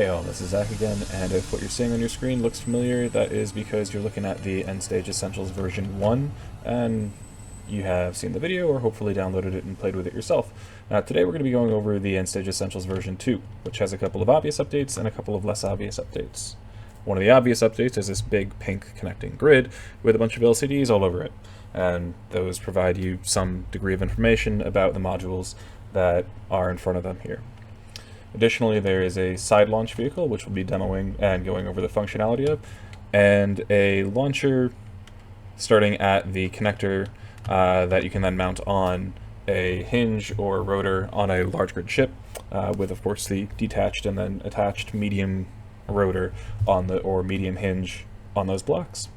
Hey all, this is Zach again, and if what you're seeing on your screen looks familiar, that is because you're looking at the End Stage Essentials version 1, and you have seen the video or hopefully downloaded it and played with it yourself. Today we're going to be going over the End Stage Essentials version 2, which has a couple of obvious updates and a couple of less obvious updates. One of the obvious updates is this big pink connecting grid with a bunch of LCDs all over it, and those provide you some degree of information about the modules that are in front of them here. Additionally, there is a side launch vehicle, which we'll be demoing and going over the functionality of, and a launcher starting at the connector that you can then mount on a hinge or rotor on a large grid ship, with of course the detached and then attached medium rotor on the or medium hinge on those blocks.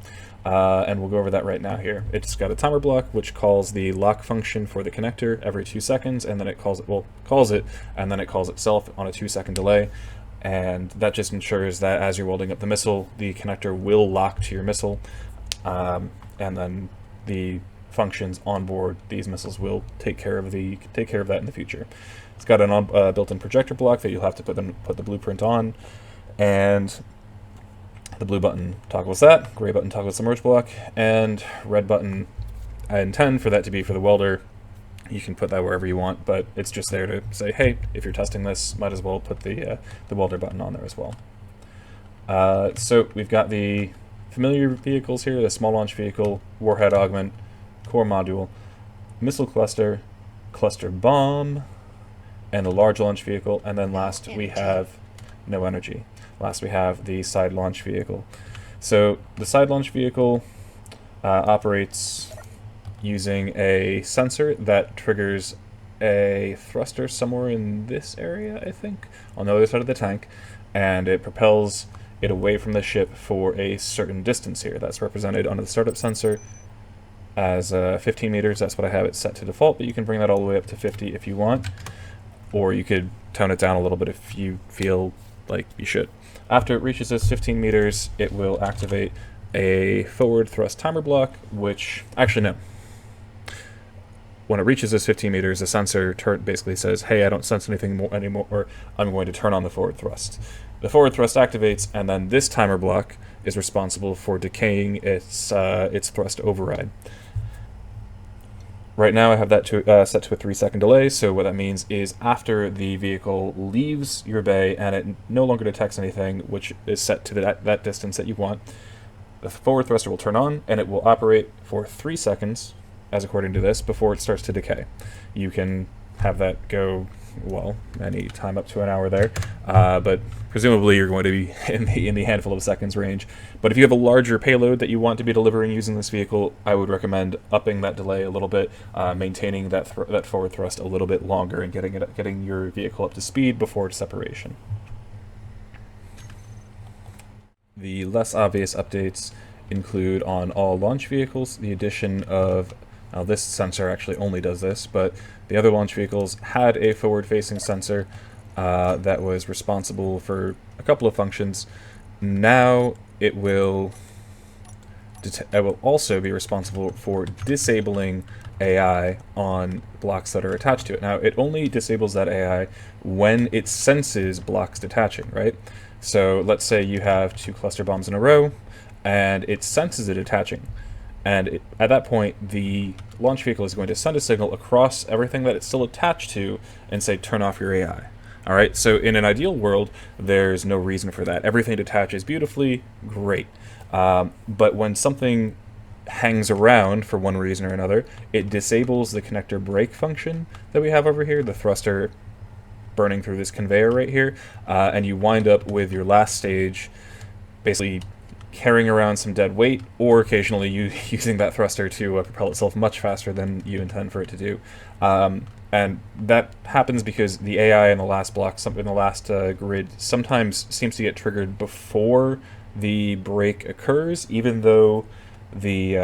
And we'll go over that right now here. It's got a timer block which calls the lock function for the connector every 2 seconds, and then it calls it, and then it calls itself on a 2-second delay. And that just ensures that as you're welding up the missile, the connector will lock to your missile, and then the functions on board these missiles will take care of that in the future. It's got an built-in projector block that you'll have to put the blueprint on, and the blue button toggles that, gray button toggles the merge block, and red button, I intend for that to be for the welder. You can put that wherever you want, but it's just there to say, hey, if you're testing this, might as well put the welder button on there as well. So we've got the familiar vehicles here, the small launch vehicle, warhead augment, core module, missile cluster, cluster bomb, and the large launch vehicle, and then last we have no energy. Last we have the side launch vehicle. So the side launch vehicle operates using a sensor that triggers a thruster somewhere in this area, I think, on the other side of the tank, and it propels it away from the ship for a certain distance here. That's represented on the startup sensor as 15 meters. That's what I have it set to default, but you can bring that all the way up to 50 if you want, or you could tone it down a little bit if you feel like you should. After it reaches this 15 meters, it will activate a forward thrust timer block, which, actually no. When it reaches this 15 meters, the sensor basically says, hey, I don't sense anything anymore, or I'm going to turn on the forward thrust. The forward thrust activates, and then this timer block is responsible for decaying its thrust override. Right now I have that set to a 3-second delay, so what that means is after the vehicle leaves your bay and it no longer detects anything, which is set to that distance that you want, the forward thruster will turn on and it will operate for 3 seconds, as according to this, before it starts to decay. You can have that go, well, any time up to an hour there, but presumably you're going to be in the handful of seconds range. But if you have a larger payload that you want to be delivering using this vehicle, I would recommend upping that delay a little bit, maintaining that forward thrust a little bit longer, and getting your vehicle up to speed before its separation. The less obvious updates include on all launch vehicles the addition of, now this sensor actually only does this, but the other launch vehicles had a forward-facing sensor that was responsible for a couple of functions. Now it will also be responsible for disabling AI on blocks that are attached to it. Now it only disables that AI when it senses blocks detaching, right? So let's say you have 2 cluster bombs in a row and it senses it attaching. And at that point, the launch vehicle is going to send a signal across everything that it's still attached to and say, turn off your AI. All right, so in an ideal world, there's no reason for that. Everything detaches beautifully, great. But when something hangs around for one reason or another, it disables the connector brake function that we have over here, the thruster burning through this conveyor right here, and you wind up with your last stage basically carrying around some dead weight, or occasionally using that thruster to propel itself much faster than you intend for it to do. And that happens because the AI in the last block, in the last grid, sometimes seems to get triggered before the break occurs, even though the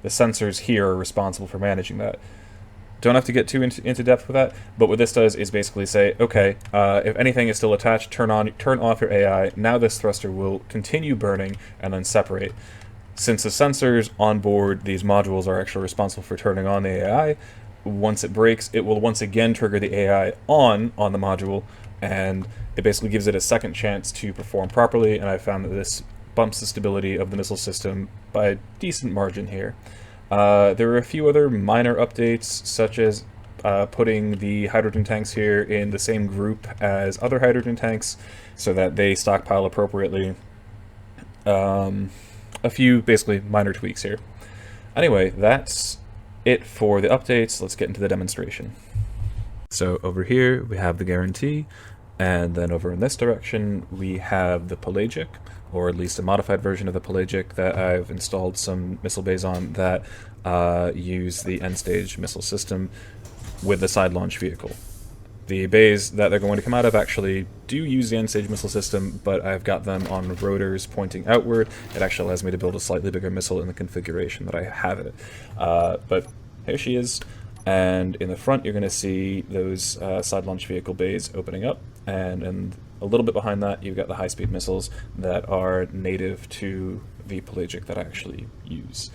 sensors here are responsible for managing that. Don't have to get too into depth with that, but what this does is basically say, okay, if anything is still attached, turn off your AI. Now this thruster will continue burning and then separate. Since the sensors on board these modules are actually responsible for turning on the AI, once it breaks, it will once again trigger the AI on the module, and it basically gives it a second chance to perform properly, and I found that this bumps the stability of the missile system by a decent margin here. There were a few other minor updates, such as putting the hydrogen tanks here in the same group as other hydrogen tanks so that they stockpile appropriately. A few basically minor tweaks here. Anyway, that's it for the updates. Let's get into the demonstration. So over here we have the Gaurantee, and then over in this direction we have the Pelagic, or at least a modified version of the Pelagic that I've installed some missile bays on that use the end-stage missile system with the side launch vehicle. The bays that they're going to come out of actually do use the end-stage missile system, but I've got them on rotors pointing outward. It actually allows me to build a slightly bigger missile in the configuration that I have it. But here she is, and in the front you're going to see those side launch vehicle bays opening up, and a little bit behind that you've got the high-speed missiles that are native to the Pelagic that I actually use.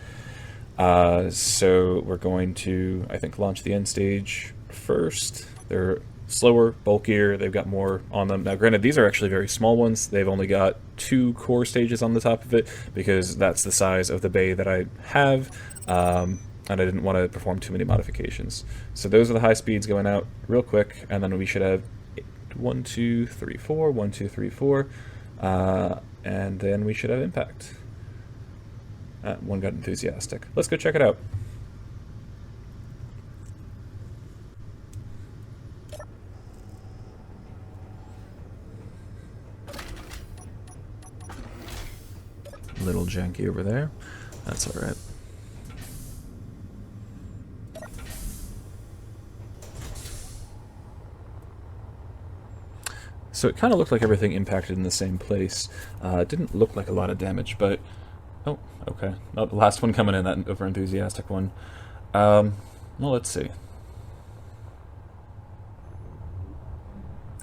So we're going to, I think, launch the end stage first. They're slower, bulkier, they've got more on them. Now granted, these are actually very small ones. They've only got 2 core stages on the top of it because that's the size of the bay that I have, and I didn't want to perform too many modifications. So those are the high speeds going out real quick, and then we should have 1, 2, 3, 4, 1, 2, 3, 4, and then we should have impact. One got enthusiastic. Let's go check it out. Little janky over there. That's alright. So it kind of looked like everything impacted in the same place. It didn't look like a lot of damage, but... Oh, okay. Not the last one coming in, that over-enthusiastic one. Well, let's see.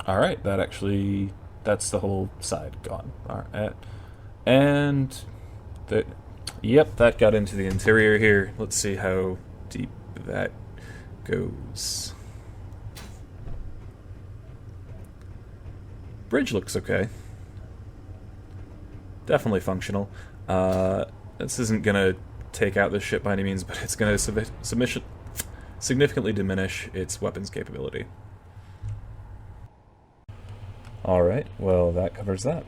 Alright, that's the whole side gone. Alright. And... Yep, that got into the interior here. Let's see how deep that goes. Bridge looks okay. Definitely functional. This isn't going to take out this ship by any means, but it's going to significantly diminish its weapons capability. Alright, well that covers that.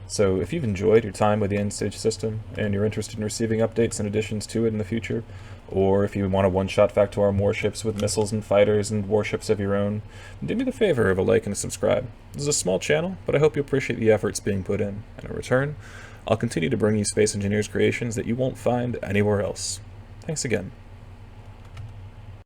So if you've enjoyed your time with the end-stage system, and you're interested in receiving updates and additions to it in the future, or if you want to one-shot Factorum warships with missiles and fighters and warships of your own, do me the favor of a like and a subscribe. This is a small channel, but I hope you appreciate the efforts being put in. And in return, I'll continue to bring you Space Engineers creations that you won't find anywhere else. Thanks again.